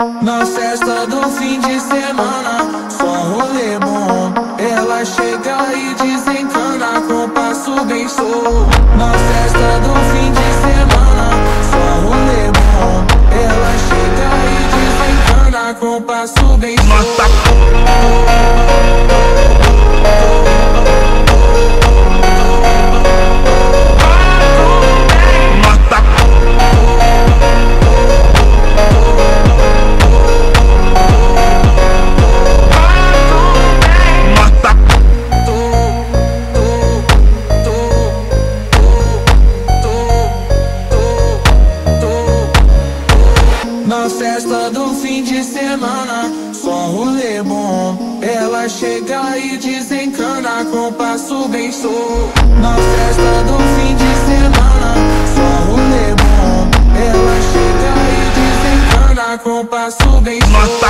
Na festa do fim de semana, só rolê bom. Ela chega e desencana com passo bem solto. Na festa do fim de semana, só rolê bom. Ela chega e desencana com passo bem solto. Na festa do fim de semana, só rolê bom. Ela chega e desencana com passo bem solto. Na festa do fim de semana, só rolê bom. Ela chega e desencana com passo bem solto.